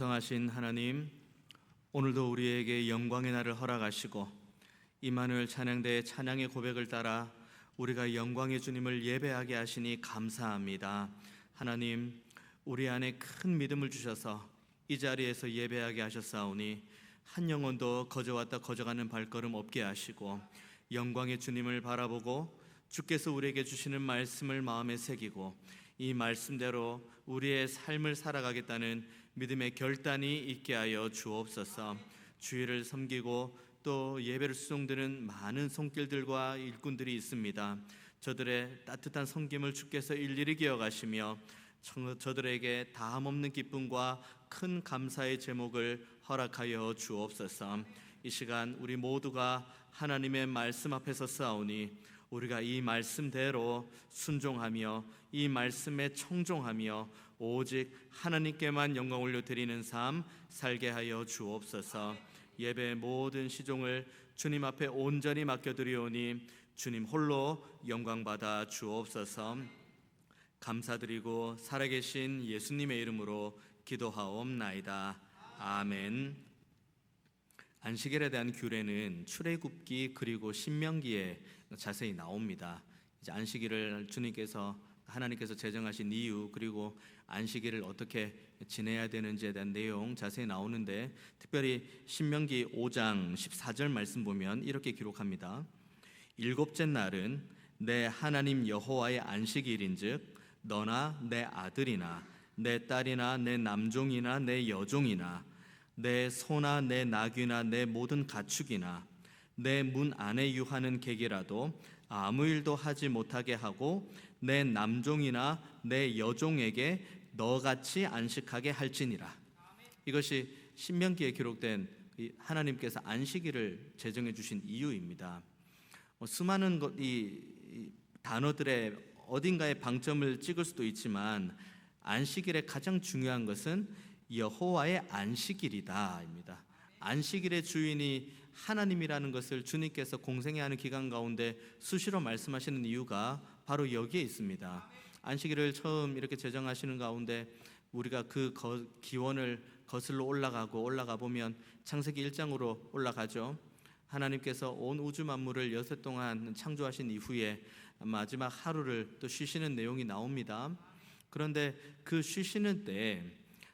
성하신 하나님, 오늘도 우리에게 영광의 날을 허락하시고 임마누엘 찬양대의 찬양의 고백을 따라 우리가 영광의 주님을 예배하게 하시니 감사합니다. 하나님, 우리 안에 큰 믿음을 주셔서 이 자리에서 예배하게 하셨사오니 한 영혼도 거저왔다 거저가는 발걸음 없게 하시고 영광의 주님을 바라보고 주께서 우리에게 주시는 말씀을 마음에 새기고 이 말씀대로 우리의 삶을 살아가겠다는 믿음의 결단이 있게 하여 주옵소서. 주의를 섬기고 또 예배를 수종드는 많은 손길들과 일꾼들이 있습니다. 저들의 따뜻한 섬김을 주께서 일일이 기억하시며 저들에게 다함없는 기쁨과 큰 감사의 제목을 허락하여 주옵소서. 이 시간 우리 모두가 하나님의 말씀 앞에서 싸우니 우리가 이 말씀대로 순종하며 이 말씀에 청종하며 오직 하나님께만 영광 올려드리는 삶 살게 하여 주옵소서. 예배의 모든 시종을 주님 앞에 온전히 맡겨드리오니 주님 홀로 영광받아 주옵소서. 감사드리고 살아계신 예수님의 이름으로 기도하옵나이다. 아멘. 안식일에 대한 규례는 출애굽기 그리고 신명기에 자세히 나옵니다. 이제 안식일을 하나님께서 제정하신 이유, 그리고 안식일을 어떻게 지내야 되는지에 대한 내용 자세히 나오는데, 특별히 신명기 5장 14절 말씀 보면 이렇게 기록합니다. 일곱째 날은 내 하나님 여호와의 안식일인즉 너나 내 아들이나 내 딸이나 내 남종이나 내 여종이나 내 소나 내 나귀나 내 모든 가축이나 내 문 안에 유하는 객이라도 아무 일도 하지 못하게 하고 내 남종이나 내 여종에게 너같이 안식하게 할지니라. 이것이 신명기에 기록된 하나님께서 안식일을 제정해 주신 이유입니다. 수많은 이 단어들의 어딘가에 방점을 찍을 수도 있지만 안식일의 가장 중요한 것은 여호와의 안식일이다입니다. 안식일의 주인이 하나님이라는 것을 주님께서 공생애하는 기간 가운데 수시로 말씀하시는 이유가 바로 여기에 있습니다. 안식일을 처음 이렇게 제정하시는 가운데 우리가 그 기원을 거슬러 올라가 보면 창세기 1장으로 올라가죠. 하나님께서 온 우주 만물을 여섯 동안 창조하신 이후에 마지막 하루를 또 쉬시는 내용이 나옵니다. 그런데 그 쉬시는 때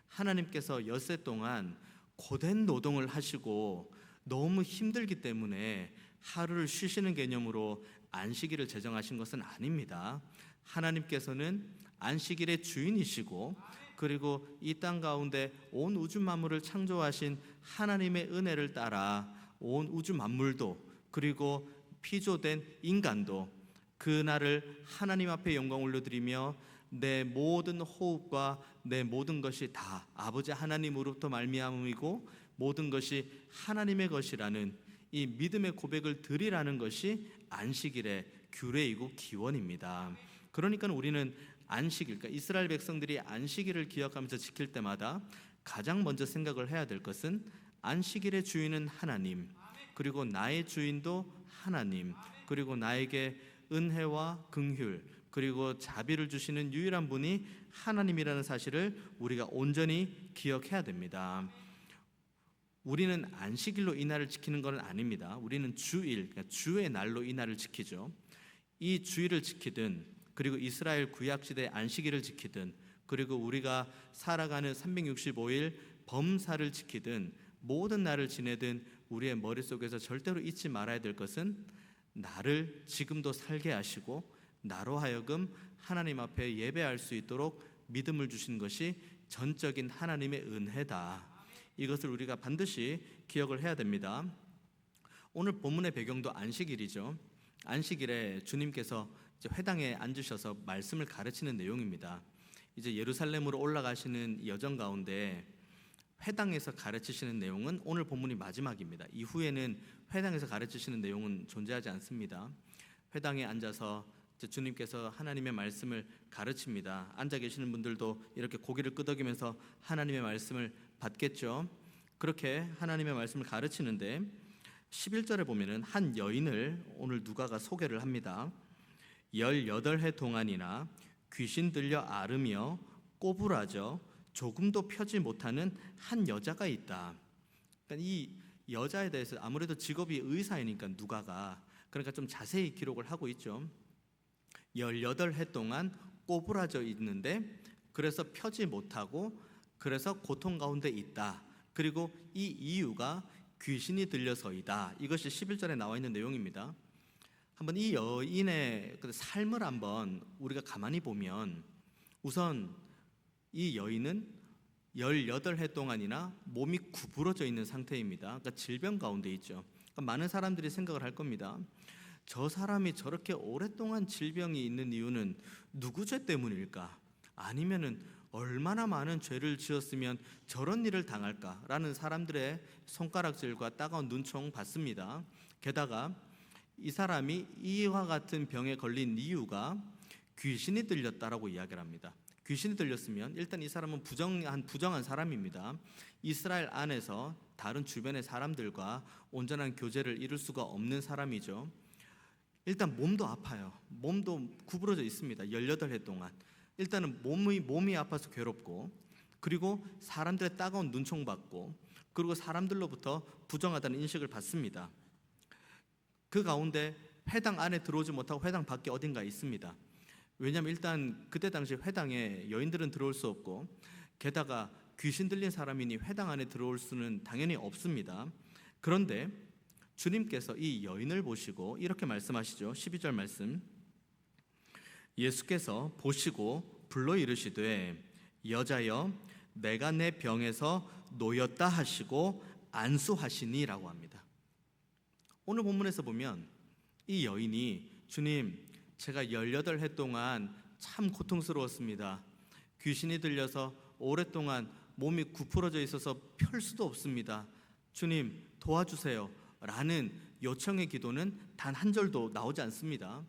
하나님께서 엿새 동안 고된 노동을 하시고 너무 힘들기 때문에 하루를 쉬시는 개념으로 안식일을 제정하신 것은 아닙니다. 하나님께서는 안식일의 주인이시고 그리고 이 땅 가운데 온 우주 만물을 창조하신 하나님의 은혜를 따라 온 우주 만물도 그리고 피조된 인간도 그날을 하나님 앞에 영광 올려드리며 내 모든 호흡과 내 모든 것이 다 아버지 하나님으로부터 말미암음이고 모든 것이 하나님의 것이라는 이 믿음의 고백을 드리라는 것이 안식일의 규례이고 기원입니다. 그러니까 우리는 안식일, 그러니까 이스라엘 백성들이 안식일을 기억하면서 지킬 때마다 가장 먼저 생각을 해야 될 것은 안식일의 주인은 하나님, 그리고 나의 주인도 하나님, 그리고 나에게 은혜와 긍휼 그리고 자비를 주시는 유일한 분이 하나님이라는 사실을 우리가 온전히 기억해야 됩니다. 우리는 안식일로 이 날을 지키는 것은 아닙니다. 우리는 주일, 그러니까 주의 날로 이 날을 지키죠. 이 주일을 지키든 그리고 이스라엘 구약시대 안식일을 지키든 그리고 우리가 살아가는 365일 범사를 지키든 모든 날을 지내든 우리의 머릿속에서 절대로 잊지 말아야 될 것은 나를 지금도 살게 하시고 나로 하여금 하나님 앞에 예배할 수 있도록 믿음을 주신 것이 전적인 하나님의 은혜다. 이것을 우리가 반드시 기억을 해야 됩니다. 오늘 본문의 배경도 안식일이죠. 안식일에 주님께서 이제 회당에 앉으셔서 말씀을 가르치는 내용입니다. 이제 예루살렘으로 올라가시는 여정 가운데 회당에서 가르치시는 내용은 오늘 본문이 마지막입니다. 이후에는 회당에서 가르치시는 내용은 존재하지 않습니다. 회당에 앉아서 주님께서 하나님의 말씀을 가르칩니다. 앉아 계시는 분들도 이렇게 고개를 끄덕이면서 하나님의 말씀을 받겠죠. 그렇게 하나님의 말씀을 가르치는데 11절에 보면은 한 여인을 오늘 누가가 소개를 합니다. 18해 동안이나 귀신 들려 앓으며 꼬부라져 조금도 펴지 못하는 한 여자가 있다. 그러니까 이 여자에 대해서 아무래도 직업이 의사이니까 누가가 그러니까 좀 자세히 기록을 하고 있죠. 18해 동안 꼬부라져 있는데 그래서 펴지 못하고 그래서 고통 가운데 있다. 그리고 이 이유가 귀신이 들려서이다. 이것이 11절에 나와 있는 내용입니다. 한번 이 여인의 삶을 한번 우리가 가만히 보면 우선 이 여인은 18해 동안이나 몸이 구부러져 있는 상태입니다. 그러니까 질병 가운데 있죠. 그러니까 많은 사람들이 생각을 할 겁니다. 저 사람이 저렇게 오랫동안 질병이 있는 이유는 누구 죄 때문일까? 아니면은 얼마나 많은 죄를 지었으면 저런 일을 당할까라는 사람들의 손가락질과 따가운 눈총 받습니다. 게다가 이 사람이 이와 같은 병에 걸린 이유가 귀신이 들렸다라고 이야기를 합니다. 귀신이 들렸으면 일단 이 사람은 부정한 사람입니다. 이스라엘 안에서 다른 주변의 사람들과 온전한 교제를 이룰 수가 없는 사람이죠. 일단 몸도 아파요. 몸도 구부러져 있습니다. 18해 동안. 일단은 몸이 아파서 괴롭고, 그리고 사람들의 따가운 눈총 받고, 그리고 사람들로부터 부정하다는 인식을 받습니다. 그 가운데 회당 안에 들어오지 못하고 회당 밖에 어딘가에 있습니다. 왜냐하면 일단 그때 당시 회당에 여인들은 들어올 수 없고, 게다가 귀신 들린 사람이니 회당 안에 들어올 수는 당연히 없습니다. 그런데 주님께서 이 여인을 보시고 이렇게 말씀하시죠. 12절 말씀. 예수께서 보시고 불러 이르시되 여자여 내가 내 병에서 놓였다 하시고 안수하시니라고 합니다. 오늘 본문에서 보면 이 여인이 주님, 제가 18해 동안 참 고통스러웠습니다. 귀신이 들려서 오랫동안 몸이 구부러져 있어서 펼 수도 없습니다. 주님 도와주세요 라는 요청의 기도는 단 한 절도 나오지 않습니다.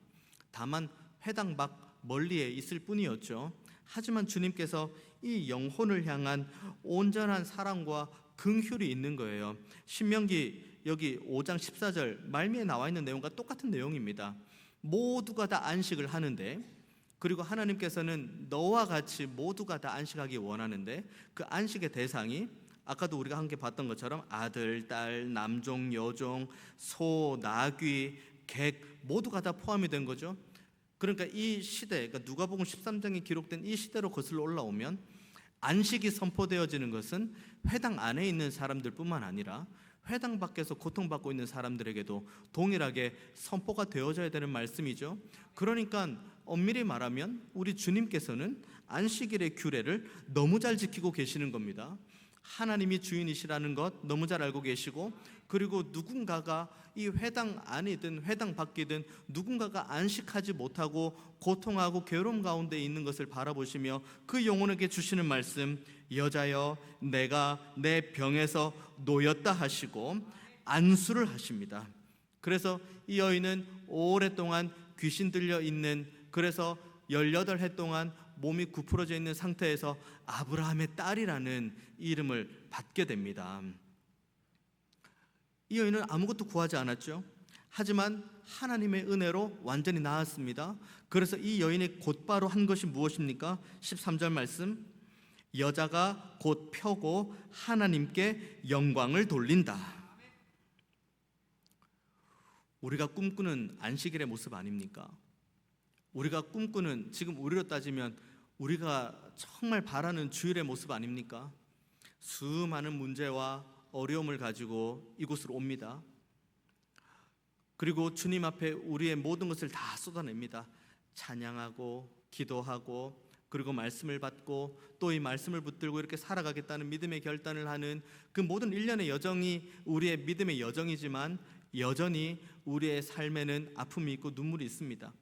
다만 회당 밖 멀리에 있을 뿐이었죠. 하지만 주님께서 이 영혼을 향한 온전한 사랑과 긍휼이 있는 거예요. 신명기 여기 5장 14절 말미에 나와 있는 내용과 똑같은 내용입니다. 모두가 다 안식을 하는데, 그리고 하나님께서는 너와 같이 모두가 다 안식하기 원하는데, 그 안식의 대상이 아까도 우리가 함께 봤던 것처럼 아들, 딸, 남종, 여종, 소, 나귀, 객 모두가 다 포함이 된 거죠. 그러니까 이 시대, 그러니까 누가복음 13장에 기록된 이 시대로 거슬러 올라오면 안식이 선포되어지는 것은 회당 안에 있는 사람들뿐만 아니라 회당 밖에서 고통받고 있는 사람들에게도 동일하게 선포가 되어져야 되는 말씀이죠. 그러니까 엄밀히 말하면 우리 주님께서는 안식일의 규례를 너무 잘 지키고 계시는 겁니다. 하나님이 주인이시라는 것 너무 잘 알고 계시고, 그리고 누군가가 이 회당 안이든 회당 밖이든 누군가가 안식하지 못하고 고통하고 괴로움 가운데 있는 것을 바라보시며 그 영혼에게 주시는 말씀, 여자여 내가 내 병에서 놓였다 하시고 안수를 하십니다. 그래서 이 여인은 오랫동안 귀신 들려 있는, 그래서 18해 동안 몸이 구부러져 있는 상태에서 아브라함의 딸이라는 이름을 받게 됩니다. 이 여인은 아무것도 구하지 않았죠. 하지만 하나님의 은혜로 완전히 나았습니다. 그래서 이 여인이 곧바로 한 것이 무엇입니까? 13절 말씀, 여자가 곧 펴고 하나님께 영광을 돌린다. 우리가 꿈꾸는 안식일의 모습 아닙니까? 우리가 꿈꾸는, 지금 우리로 따지면 우리가 정말 바라는 주일의 모습 아닙니까? 수많은 문제와 어려움을 가지고 이곳으로 옵니다. 그리고 주님 앞에 우리의 모든 것을 다 쏟아냅니다. 찬양하고 기도하고, 그리고 말씀을 받고 또 이 말씀을 붙들고 이렇게 살아가겠다는 믿음의 결단을 하는 그 모든 일련의 여정이 우리의 믿음의 여정이지만 여전히 우리의 삶에는 아픔이 있고 눈물이 있습니다.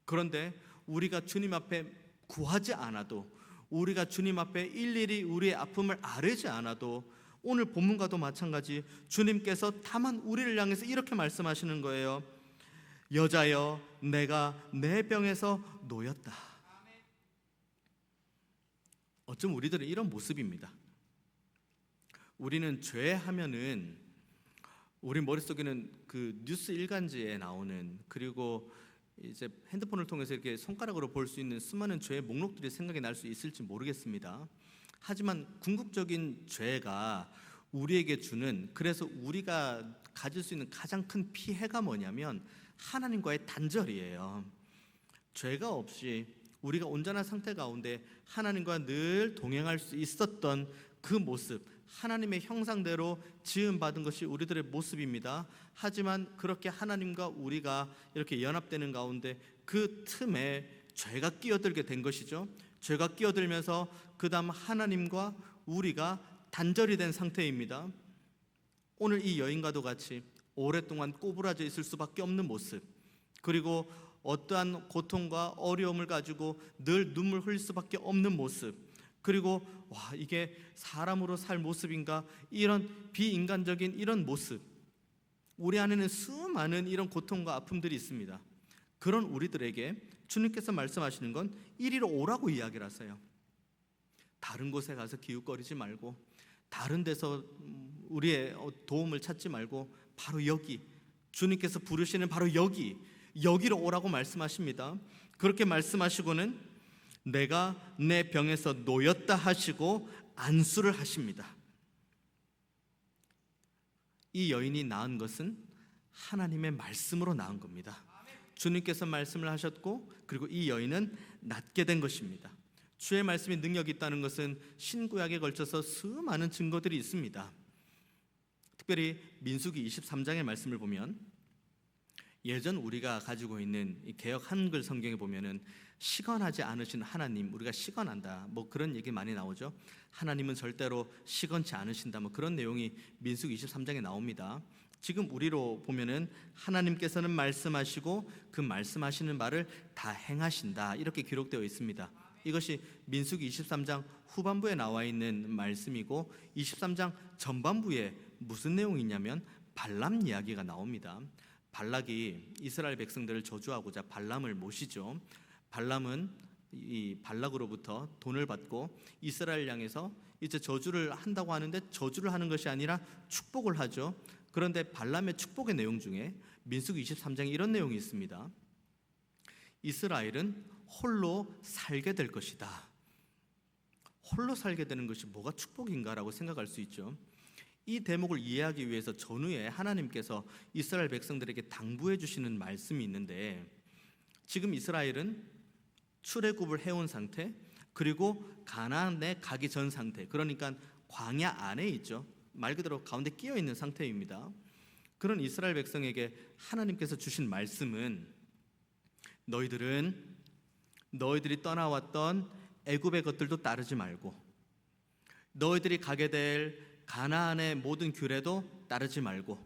그런데 우리가 주님 앞에 구하지 않아도, 우리가 주님 앞에 일일이 우리의 아픔을 아뢰지 않아도, 오늘 본문과도 마찬가지 주님께서 다만 우리를 향해서 이렇게 말씀하시는 거예요. 여자여 내가 내 병에서 놓였다. 어쩜 우리들은 이런 모습입니다. 우리는 죄하면은 우리 머릿속에는 그 뉴스 일간지에 나오는, 그리고 이제 핸드폰을 통해서 이렇게 손가락으로 볼 수 있는 수많은 죄의 목록들이 생각이 날 수 있을지 모르겠습니다. 하지만 궁극적인 죄가 우리에게 주는, 그래서 우리가 가질 수 있는 가장 큰 피해가 뭐냐면 하나님과의 단절이에요. 죄가 없이 우리가 온전한 상태 가운데 하나님과 늘 동행할 수 있었던 그 모습, 하나님의 형상대로 지음받은 것이 우리들의 모습입니다. 하지만 그렇게 하나님과 우리가 이렇게 연합되는 가운데 그 틈에 죄가 끼어들게 된 것이죠. 죄가 끼어들면서 그 다음 하나님과 우리가 단절이 된 상태입니다. 오늘 이 여인과도 같이 오랫동안 꼬부라져 있을 수밖에 없는 모습, 그리고 어떠한 고통과 어려움을 가지고 늘 눈물 흘릴 수밖에 없는 모습, 그리고 이게 사람으로 살 모습인가, 이런 비인간적인 이런 모습, 우리 안에는 수많은 이런 고통과 아픔들이 있습니다. 그런 우리들에게 주님께서 말씀하시는 건 이리로 오라고 이야기를 하세요. 다른 곳에 가서 기웃거리지 말고, 다른 데서 우리의 도움을 찾지 말고 바로 여기, 주님께서 부르시는 바로 여기로 오라고 말씀하십니다. 그렇게 말씀하시고는 내가 내 병에서 놓였다 하시고 안수를 하십니다. 이 여인이 나은 것은 하나님의 말씀으로 나은 겁니다. 주님께서 말씀을 하셨고, 그리고 이 여인은 낫게 된 것입니다. 주의 말씀이 능력이 있다는 것은 신구약에 걸쳐서 수많은 증거들이 있습니다. 특별히 민수기 23장의 말씀을 보면, 예전 우리가 가지고 있는 이 개역 한글 성경에 보면은 시건하지 않으신 하나님, 우리가 시건한다 그런 얘기 많이 나오죠. 하나님은 절대로 시건치 않으신다 그런 내용이 민수기 23장에 나옵니다. 지금 우리로 보면은 하나님께서는 말씀하시고 그 말씀하시는 바를 다 행하신다, 이렇게 기록되어 있습니다. 이것이 민수기 23장 후반부에 나와 있는 말씀이고, 23장 전반부에 무슨 내용이 있냐면 발람 이야기가 나옵니다. 발락이 이스라엘 백성들을 저주하고자 발람을 모시죠. 발람은 이 발락으로부터 돈을 받고 이스라엘 향해서 이제 저주를 한다고 하는데, 저주를 하는 것이 아니라 축복을 하죠. 그런데 발람의 축복의 내용 중에 민수기 23장에 이런 내용이 있습니다. 이스라엘은 홀로 살게 될 것이다. 홀로 살게 되는 것이 뭐가 축복인가라고 생각할 수 있죠. 이 대목을 이해하기 위해서 전후에 하나님께서 이스라엘 백성들에게 당부해 주시는 말씀이 있는데, 지금 이스라엘은 출애굽을 해온 상태, 그리고 가나안에 가기 전 상태, 그러니까 광야 안에 있죠. 말 그대로 가운데 끼어 있는 상태입니다. 그런 이스라엘 백성에게 하나님께서 주신 말씀은, 너희들이 떠나왔던 애굽의 것들도 따르지 말고, 너희들이 가게 될 가나안의 모든 규례도 따르지 말고,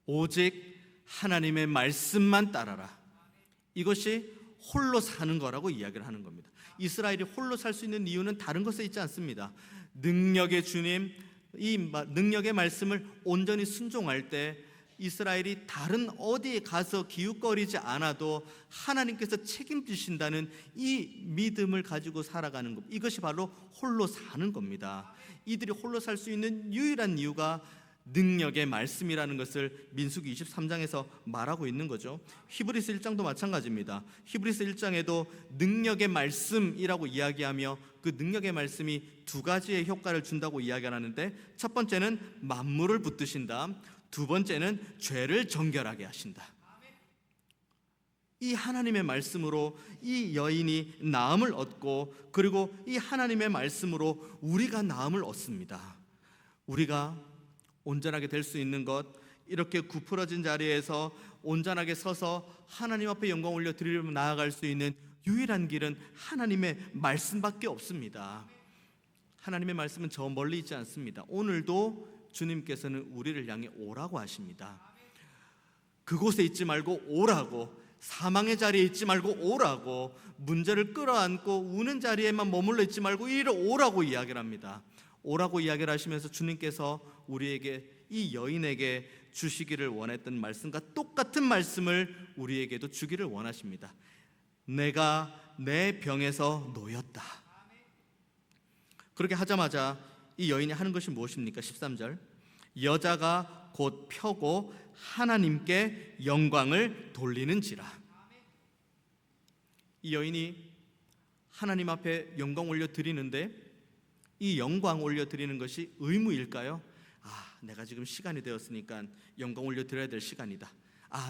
오직 하나님의 말씀만 따라라. 이것이 홀로 사는 거라고 이야기를 하는 겁니다. 이스라엘이 홀로 살 수 있는 이유는 다른 것에 있지 않습니다. 능력의 주님, 이 능력의 말씀을 온전히 순종할 때 이스라엘이 다른 어디에 가서 기웃거리지 않아도 하나님께서 책임지신다는 이 믿음을 가지고 살아가는 것, 이것이 바로 홀로 사는 겁니다. 이들이 홀로 살 수 있는 유일한 이유가 능력의 말씀이라는 것을 민수기 23장에서 말하고 있는 거죠. 히브리서 1장도 마찬가지입니다. 히브리서 1장에도 능력의 말씀이라고 이야기하며 그 능력의 말씀이 두 가지의 효과를 준다고 이야기하는데, 첫 번째는 만물을 붙드신다, 두 번째는 죄를 정결하게 하신다. 이 하나님의 말씀으로 이 여인이 나음을 얻고, 그리고 이 하나님의 말씀으로 우리가 나음을 얻습니다. 우리가 온전하게 될 수 있는 것, 이렇게 구부러진 자리에서 온전하게 서서 하나님 앞에 영광 올려 드리려고 나아갈 수 있는 유일한 길은 하나님의 말씀밖에 없습니다. 하나님의 말씀은 저 멀리 있지 않습니다. 오늘도 주님께서는 우리를 향해 오라고 하십니다. 그곳에 있지 말고 오라고, 사망의 자리에 있지 말고 오라고, 문제를 끌어안고 우는 자리에만 머물러 있지 말고 이리로 오라고 이야기를 합니다. 오라고 이야기를 하시면서 주님께서 우리에게, 이 여인에게 주시기를 원했던 말씀과 똑같은 말씀을 우리에게도 주기를 원하십니다. 내가 내 병에서 놓였다. 그렇게 하자마자 이 여인이 하는 것이 무엇입니까? 13절, 여자가 곧 펴고 하나님께 영광을 돌리는지라. 이 여인이 하나님 앞에 영광 올려 드리는데, 이 영광 올려드리는 것이 의무일까요? 내가 지금 시간이 되었으니까 영광 올려드려야 될 시간이다.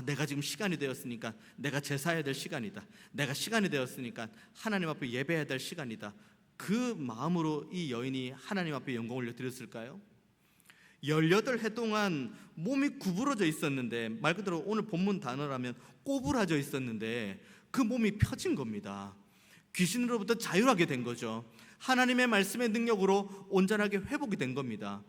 내가 지금 시간이 되었으니까 내가 제사해야 될 시간이다. 내가 시간이 되었으니까 하나님 앞에 예배해야 될 시간이다. 그 마음으로 이 여인이 하나님 앞에 영광 올려드렸을까요? 18해 동안 몸이 구부러져 있었는데, 말 그대로 오늘 본문 단어라면 꼬부라져 있었는데 그 몸이 펴진 겁니다. 귀신으로부터 자유하게 된 거죠. 하나님의 말씀의 능력으로 온전하게 회복이 된 겁니다.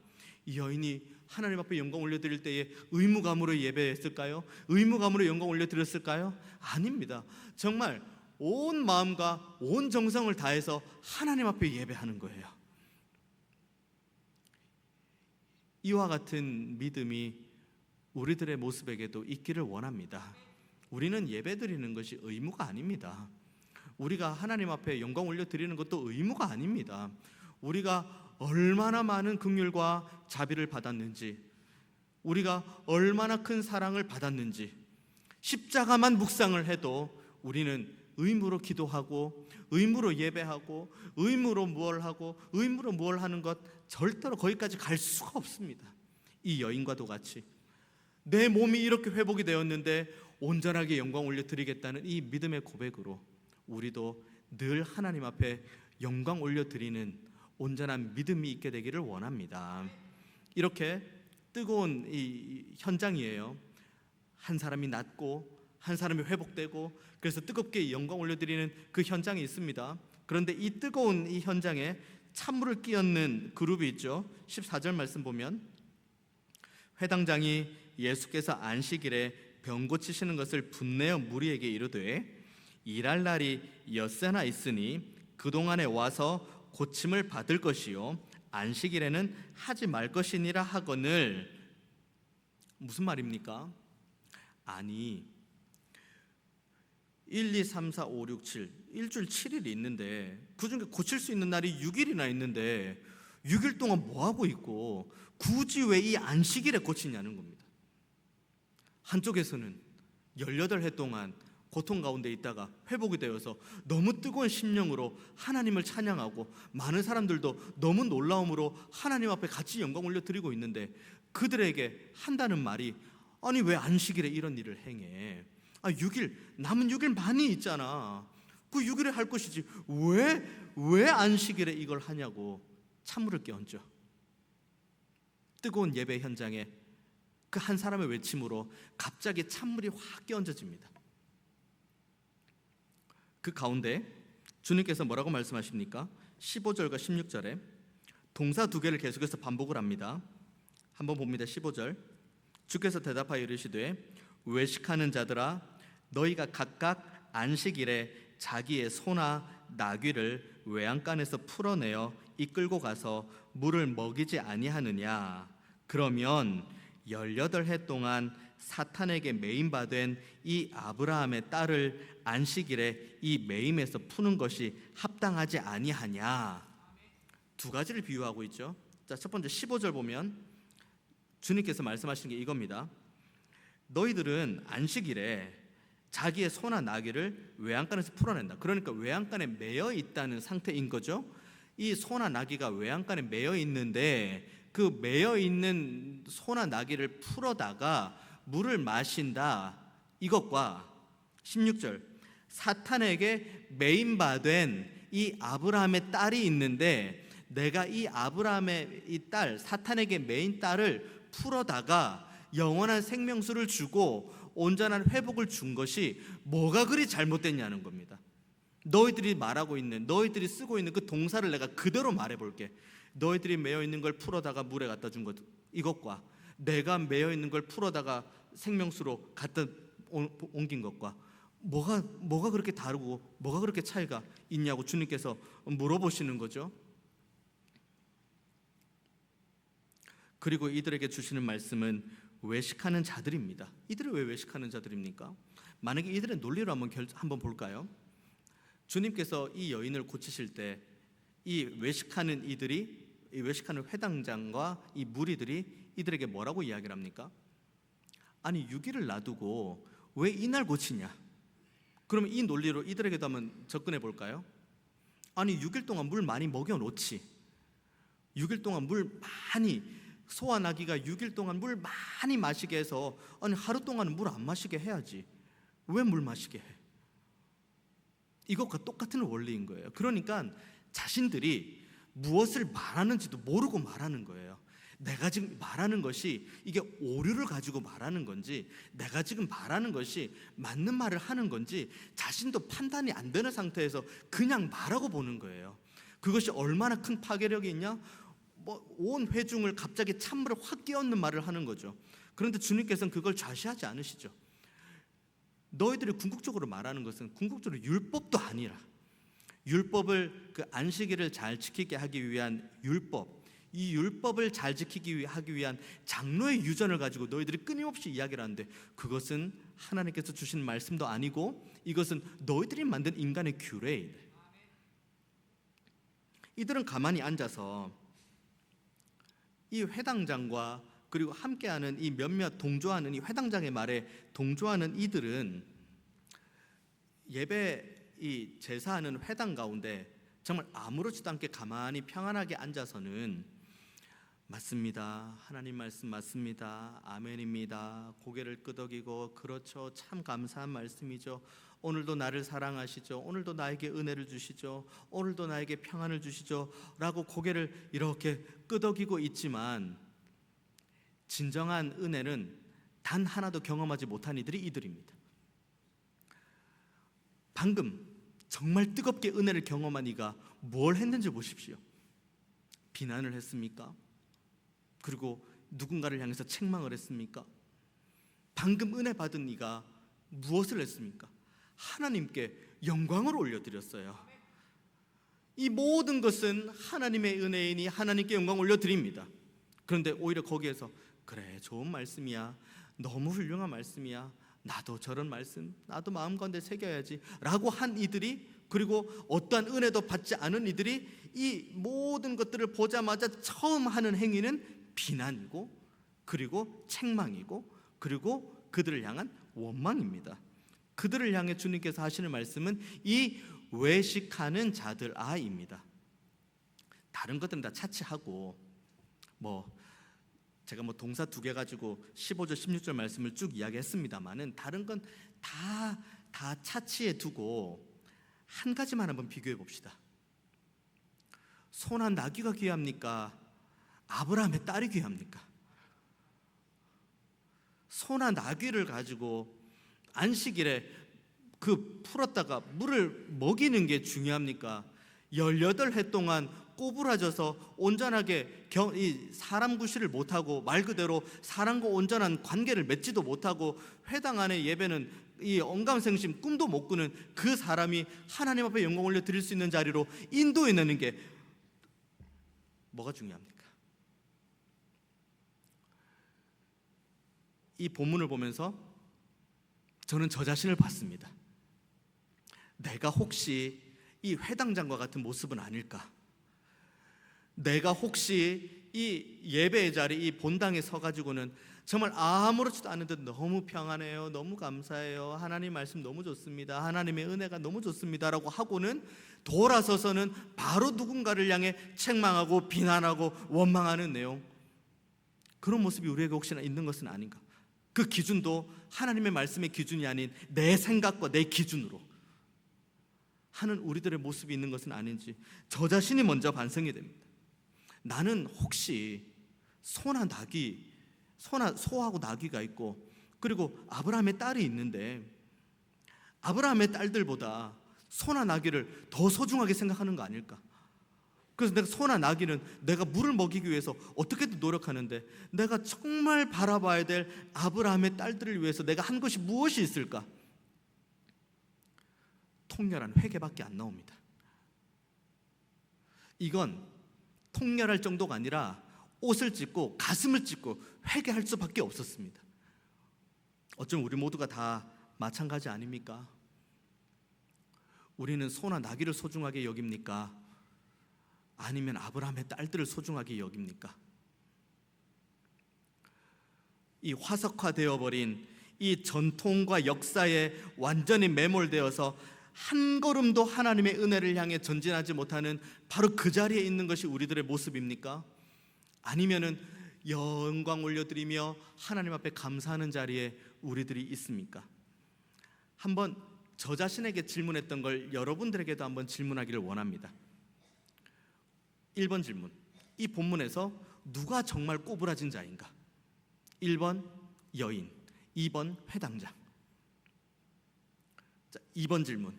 이 여인이 하나님 앞에 영광 올려드릴 때에 의무감으로 예배했을까요? 의무감으로 영광 올려드렸을까요? 아닙니다. 정말 온 마음과 온 정성을 다해서 하나님 앞에 예배하는 거예요. 이와 같은 믿음이 우리들의 모습에게도 있기를 원합니다. 우리는 예배드리는 것이 의무가 아닙니다. 우리가 하나님 앞에 영광 올려드리는 것도 의무가 아닙니다. 우리가 얼마나 많은 긍휼과 자비를 받았는지, 우리가 얼마나 큰 사랑을 받았는지, 십자가만 묵상을 해도 우리는 의무로 기도하고 의무로 예배하고 의무로 뭘 하고 의무로 뭘 하는 것, 절대로 거기까지 갈 수가 없습니다. 이 여인과도 같이 내 몸이 이렇게 회복이 되었는데 온전하게 영광 올려드리겠다는 이 믿음의 고백으로 우리도 늘 하나님 앞에 영광 올려드리는 온전한 믿음이 있게 되기를 원합니다. 이렇게 뜨거운 이 현장이에요. 한 사람이 낫고 한 사람이 회복되고, 그래서 뜨겁게 영광 올려드리는 그 현장이 있습니다. 그런데 이 뜨거운 이 현장에 찬물을 끼얹는 그룹이 있죠. 14절 말씀 보면, 회당장이 예수께서 안식일에 병 고치시는 것을 분내어 무리에게 이르되 일할 날이 엿새나 있으니 그동안에 와서 고침을 받을 것이요 안식일에는 하지 말 것이니라 하거늘. 무슨 말입니까? 아니 1, 2, 3, 4, 5, 6, 7 일주일 7일이 있는데 그중에 고칠 수 있는 날이 6일이나 있는데 6일 동안 뭐하고 있고 굳이 왜 이 안식일에 고치냐는 겁니다. 한쪽에서는 18해 동안 고통 가운데 있다가 회복이 되어서 너무 뜨거운 심령으로 하나님을 찬양하고, 많은 사람들도 너무 놀라움으로 하나님 앞에 같이 영광 올려드리고 있는데 그들에게 한다는 말이, 아니 왜 안식일에 이런 일을 행해? 6일, 남은 6일 많이 있잖아. 그 6일에 할 것이지 왜 안식일에 이걸 하냐고 찬물을 끼얹죠. 뜨거운 예배 현장에 그 한 사람의 외침으로 갑자기 찬물이 확 끼얹어집니다. 그 가운데 주님께서 뭐라고 말씀하십니까? 15절과 16절에 동사 2개를 계속해서 반복을 합니다. 한번 봅니다. 15절, 주께서 대답하여 이르시되 외식하는 자들아 너희가 각각 안식일에 자기의 소나 나귀를 외양간에서 풀어내어 이끌고 가서 물을 먹이지 아니하느냐? 그러면 18해 동안 사탄에게 매임받은 이 아브라함의 딸을 안식일에 이 매임에서 푸는 것이 합당하지 아니하냐? 두 가지를 비유하고 있죠. 자, 첫 번째 15절 보면 주님께서 말씀하시는 게 이겁니다. 너희들은 안식일에 자기의 소나 나귀를 외양간에서 풀어낸다. 그러니까 외양간에 매여 있다는 상태인 거죠. 이 소나 나귀가 외양간에 매여 있는데 그 매여 있는 소나 나귀를 풀어다가 물을 마신다. 이것과 16절, 사탄에게 매임받은 이 아브라함의 딸이 있는데 내가 이 아브라함의 이 딸, 사탄에게 매인 딸을 풀어다가 영원한 생명수를 주고 온전한 회복을 준 것이 뭐가 그리 잘못됐냐는 겁니다. 너희들이 말하고 있는, 너희들이 쓰고 있는 그 동사를 내가 그대로 말해볼게. 너희들이 매여 있는 걸 풀어다가 물에 갖다 준 것, 이것과 내가 매여 있는 걸 풀어다가 생명수로 갖다 옮긴 것과 뭐가 그렇게 다르고 뭐가 그렇게 차이가 있냐고 주님께서 물어보시는 거죠. 그리고 이들에게 주시는 말씀은 외식하는 자들입니다. 이들이 왜 외식하는 자들입니까? 만약에 이들의 논리를 한번 볼까요? 주님께서 이 여인을 고치실 때 이 외식하는 이들이, 이 외식하는 회당장과 이 무리들이 이들에게 뭐라고 이야기를 합니까? 아니 6일을 놔두고 왜 이날 고치냐? 그러면 이 논리로 이들에게도 한번 접근해 볼까요? 아니 6일 동안 물 많이 먹여 놓지, 6일 동안 물 많이, 소와 나귀가 6일 동안 물 많이 마시게 해서, 아니 하루 동안은 물 안 마시게 해야지 왜 물 마시게 해? 이것과 똑같은 원리인 거예요. 그러니까 자신들이 무엇을 말하는지도 모르고 말하는 거예요. 내가 지금 말하는 것이 이게 오류를 가지고 말하는 건지, 내가 지금 말하는 것이 맞는 말을 하는 건지 자신도 판단이 안 되는 상태에서 그냥 말하고 보는 거예요. 그것이 얼마나 큰 파괴력이 있냐? 온 회중을 갑자기 찬물에 확 끼얹는 말을 하는 거죠. 그런데 주님께서는 그걸 좌시하지 않으시죠. 너희들이 궁극적으로 말하는 것은 궁극적으로 율법도 아니라, 율법을, 그 안식일을 잘 지키게 하기 위한 율법, 이 율법을 잘 지키기 하기 위한 장로의 유전을 가지고 너희들이 끊임없이 이야기를 하는데, 그것은 하나님께서 주신 말씀도 아니고 이것은 너희들이 만든 인간의 규례이네. 이들은 가만히 앉아서 이 회당장과 그리고 함께하는 이 몇몇 동조하는 이 회당장의 말에 동조하는 이들은 예배 이 제사하는 회당 가운데 정말 아무렇지도 않게 가만히 평안하게 앉아서는 맞습니다, 하나님 말씀 맞습니다, 아멘입니다, 고개를 끄덕이고 그렇죠, 참 감사한 말씀이죠, 오늘도 나를 사랑하시죠, 오늘도 나에게 은혜를 주시죠, 오늘도 나에게 평안을 주시죠 라고 고개를 이렇게 끄덕이고 있지만, 진정한 은혜는 단 하나도 경험하지 못한 이들이 이들입니다. 방금 정말 뜨겁게 은혜를 경험한 이가 뭘 했는지 보십시오. 비난을 했습니까? 그리고 누군가를 향해서 책망을 했습니까? 방금 은혜 받은 이가 무엇을 했습니까? 하나님께 영광을 올려드렸어요. 이 모든 것은 하나님의 은혜이니 하나님께 영광 올려드립니다. 그런데 오히려 거기에서 그래, 좋은 말씀이야, 너무 훌륭한 말씀이야, 나도 저런 말씀 나도 마음 가운데 새겨야지 라고 한 이들이, 그리고 어떠한 은혜도 받지 않은 이들이 이 모든 것들을 보자마자 처음 하는 행위는 비난이고, 그리고 책망이고, 그리고 그들을 향한 원망입니다. 그들을 향해 주님께서 하시는 말씀은 이 외식하는 자들아입니다. 다른 것들은 다 차치하고, 제가 동사 2개 가지고 15절 16절 말씀을 쭉 이야기했습니다만은 다른 건 다 차치해 두고 한 가지만 한번 비교해 봅시다. 소나 나귀가 귀합니까? 아브라함의 딸이 귀합니까? 소나 나귀를 가지고 안식일에 풀었다가 물을 먹이는 게 중요합니까? 18해 동안 꼬부라져서 온전하게 이 사람 구실을 못하고, 말 그대로 사람과 온전한 관계를 맺지도 못하고, 회당 안에 예배는 이 언감생심 꿈도 못 꾸는 그 사람이 하나님 앞에 영광 올려 드릴 수 있는 자리로 인도해 내는 게 뭐가 중요합니까? 이 본문을 보면서 저는 저 자신을 봤습니다. 내가 혹시 이 회당장과 같은 모습은 아닐까? 내가 혹시 이 예배의 자리, 이 본당에 서가지고는 정말 아무렇지도 않은 듯 너무 평안해요, 너무 감사해요, 하나님 말씀 너무 좋습니다, 하나님의 은혜가 너무 좋습니다 라고 하고는 돌아서서는 바로 누군가를 향해 책망하고 비난하고 원망하는 내용, 그런 모습이 우리에게 혹시나 있는 것은 아닌가? 그 기준도 하나님의 말씀의 기준이 아닌 내 생각과 내 기준으로 하는 우리들의 모습이 있는 것은 아닌지 저 자신이 먼저 반성이 됩니다. 나는 혹시 소나 나귀, 소하고 나귀가 있고, 그리고 아브라함의 딸이 있는데 아브라함의 딸들보다 소나 나귀를 더 소중하게 생각하는 거 아닐까? 그래서 내가 소나 나귀는 내가 물을 먹이기 위해서 어떻게든 노력하는데, 내가 정말 바라봐야 될 아브라함의 딸들을 위해서 내가 한 것이 무엇이 있을까? 통렬한 회개밖에 안 나옵니다. 이건 통렬할 정도가 아니라 옷을 찢고 가슴을 찢고 회개할 수밖에 없었습니다. 어쩌면 우리 모두가 다 마찬가지 아닙니까? 우리는 소나 나귀를 소중하게 여깁니까? 아니면 아브라함의 딸들을 소중하게 여깁니까? 이 화석화되어 버린 이 전통과 역사에 완전히 매몰되어서 한 걸음도 하나님의 은혜를 향해 전진하지 못하는 바로 그 자리에 있는 것이 우리들의 모습입니까? 아니면은 영광 올려드리며 하나님 앞에 감사하는 자리에 우리들이 있습니까? 한번 저 자신에게 질문했던 걸 여러분들에게도 한번 질문하기를 원합니다. 1번 질문, 이 본문에서 누가 정말 꼬부라진 자인가? 1번 여인, 2번 회당장. 자, 2번 질문,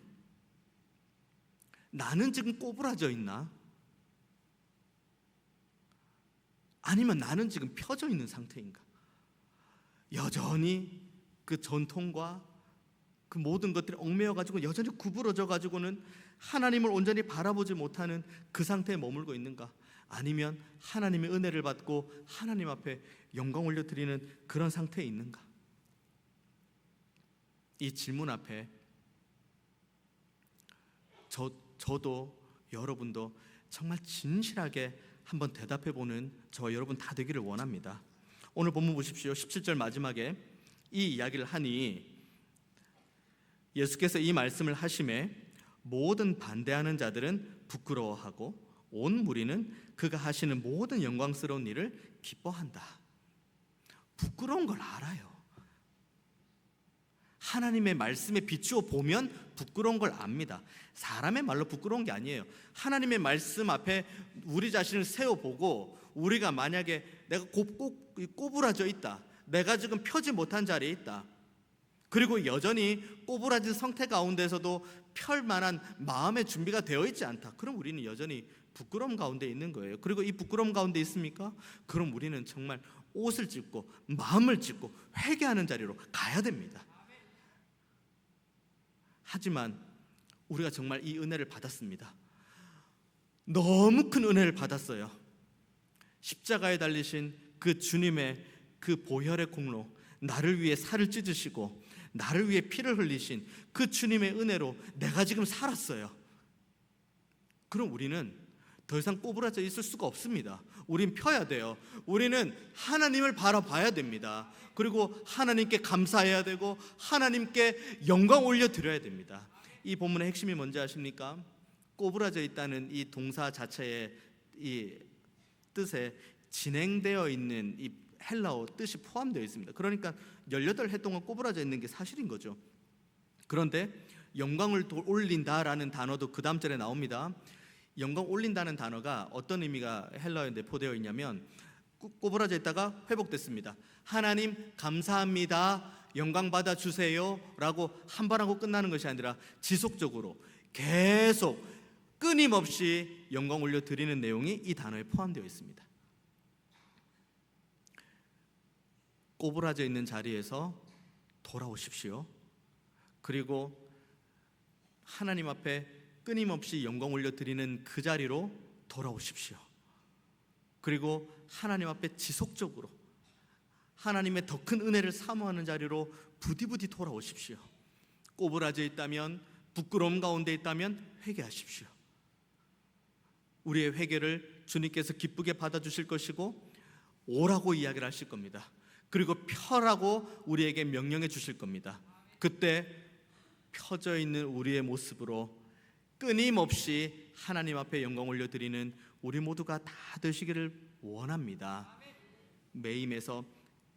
나는 지금 꼬부라져 있나? 아니면 나는 지금 펴져 있는 상태인가? 여전히 그 전통과 그 모든 것들이 얽매여 가지고 여전히 구부러져 가지고는 하나님을 온전히 바라보지 못하는 그 상태에 머물고 있는가? 아니면 하나님의 은혜를 받고 하나님 앞에 영광 올려드리는 그런 상태에 있는가? 이 질문 앞에 저도 여러분도 정말 진실하게 한번 대답해보는 저와 여러분 다 되기를 원합니다. 오늘 본문 보십시오. 17절 마지막에 이 이야기를 하니 예수께서 이 말씀을 하심에 모든 반대하는 자들은 부끄러워하고 온 무리는 그가 하시는 모든 영광스러운 일을 기뻐한다. 부끄러운 걸 알아요. 하나님의 말씀에 비추어 보면 부끄러운 걸 압니다. 사람의 말로 부끄러운 게 아니에요. 하나님의 말씀 앞에 우리 자신을 세워보고 우리가 만약에 내가 꼬부라져 있다, 내가 지금 펴지 못한 자리에 있다, 그리고 여전히 꼬부라진 상태 가운데서도 펼 만한 마음의 준비가 되어 있지 않다, 그럼 우리는 여전히 부끄러움 가운데 있는 거예요. 그리고 이 부끄러움 가운데 있습니까? 그럼 우리는 정말 옷을 찢고 마음을 찢고 회개하는 자리로 가야 됩니다. 하지만 우리가 정말 이 은혜를 받았습니다. 너무 큰 은혜를 받았어요. 십자가에 달리신 그 주님의 그 보혈의 공로, 나를 위해 살을 찢으시고 나를 위해 피를 흘리신 그 주님의 은혜로 내가 지금 살았어요. 그럼 우리는 더 이상 꼬부라져 있을 수가 없습니다. 우린 펴야 돼요. 우리는 하나님을 바라봐야 됩니다. 그리고 하나님께 감사해야 되고 하나님께 영광 올려드려야 됩니다. 이 본문의 핵심이 뭔지 아십니까? 꼬부라져 있다는 이 동사 자체의 이 뜻에 진행되어 있는 이 헬라어 뜻이 포함되어 있습니다. 그러니까 18해 동안 꼬부라져 있는 게 사실인 거죠. 그런데 영광을 올린다라는 단어도 그 다음 절에 나옵니다. 영광 올린다는 단어가 어떤 의미가 헬라어에 내포되어 있냐면 꼬부라져 있다가 회복됐습니다. 하나님 감사합니다, 영광 받아주세요 라고 한 번 하고 끝나는 것이 아니라 지속적으로 계속 끊임없이 영광 올려드리는 내용이 이 단어에 포함되어 있습니다. 꼬부라져 있는 자리에서 돌아오십시오. 그리고 하나님 앞에 끊임없이 영광 올려드리는 그 자리로 돌아오십시오. 그리고 하나님 앞에 지속적으로 하나님의 더 큰 은혜를 사모하는 자리로 부디부디 돌아오십시오. 꼬부라져 있다면, 부끄러움 가운데 있다면 회개하십시오. 우리의 회개를 주님께서 기쁘게 받아주실 것이고 오라고 이야기를 하실 겁니다. 그리고 펴라고 우리에게 명령해 주실 겁니다. 그때 펴져 있는 우리의 모습으로 끊임없이 하나님 앞에 영광 올려드리는 우리 모두가 다 되시기를 원합니다. 매임에서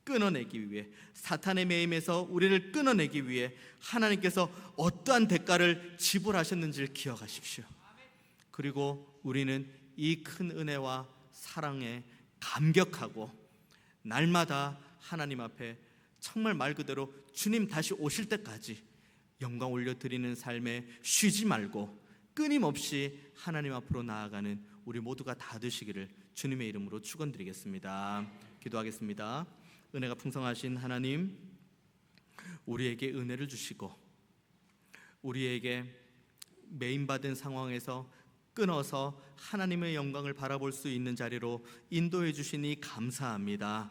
끊어내기 위해, 사탄의 매임에서 우리를 끊어내기 위해 하나님께서 어떠한 대가를 지불하셨는지를 기억하십시오. 그리고 우리는 이 큰 은혜와 사랑에 감격하고 날마다 하나님 앞에 정말 말 그대로 주님 다시 오실 때까지 영광 올려드리는 삶에 쉬지 말고 끊임없이 하나님 앞으로 나아가는 우리 모두가 다 되시기를 주님의 이름으로 축원드리겠습니다. 기도하겠습니다. 은혜가 풍성하신 하나님, 우리에게 은혜를 주시고 우리에게 매임받은 상황에서 끊어서 하나님의 영광을 바라볼 수 있는 자리로 인도해 주시니 감사합니다.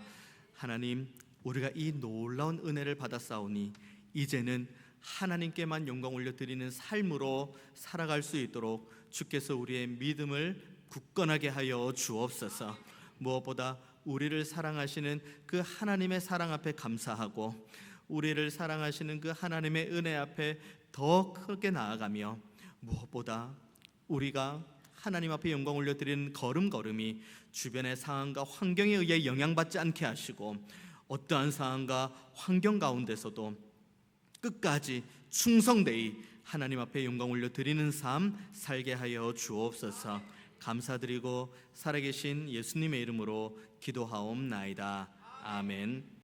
하나님, 우리가 이 놀라운 은혜를 받았사오니 이제는 하나님께만 영광 올려드리는 삶으로 살아갈 수 있도록 주께서 우리의 믿음을 굳건하게 하여 주옵소서. 무엇보다 우리를 사랑하시는 그 하나님의 사랑 앞에 감사하고 우리를 사랑하시는 그 하나님의 은혜 앞에 더 크게 나아가며 무엇보다 우리가 하나님 앞에 영광 올려드리는 걸음걸음이 주변의 상황과 환경에 의해 영향받지 않게 하시고 어떠한 상황과 환경 가운데서도 끝까지 충성되이 하나님 앞에 영광 올려드리는 삶 살게 하여 주옵소서. 감사드리고 살아계신 예수님의 이름으로 기도하옵나이다. 아멘.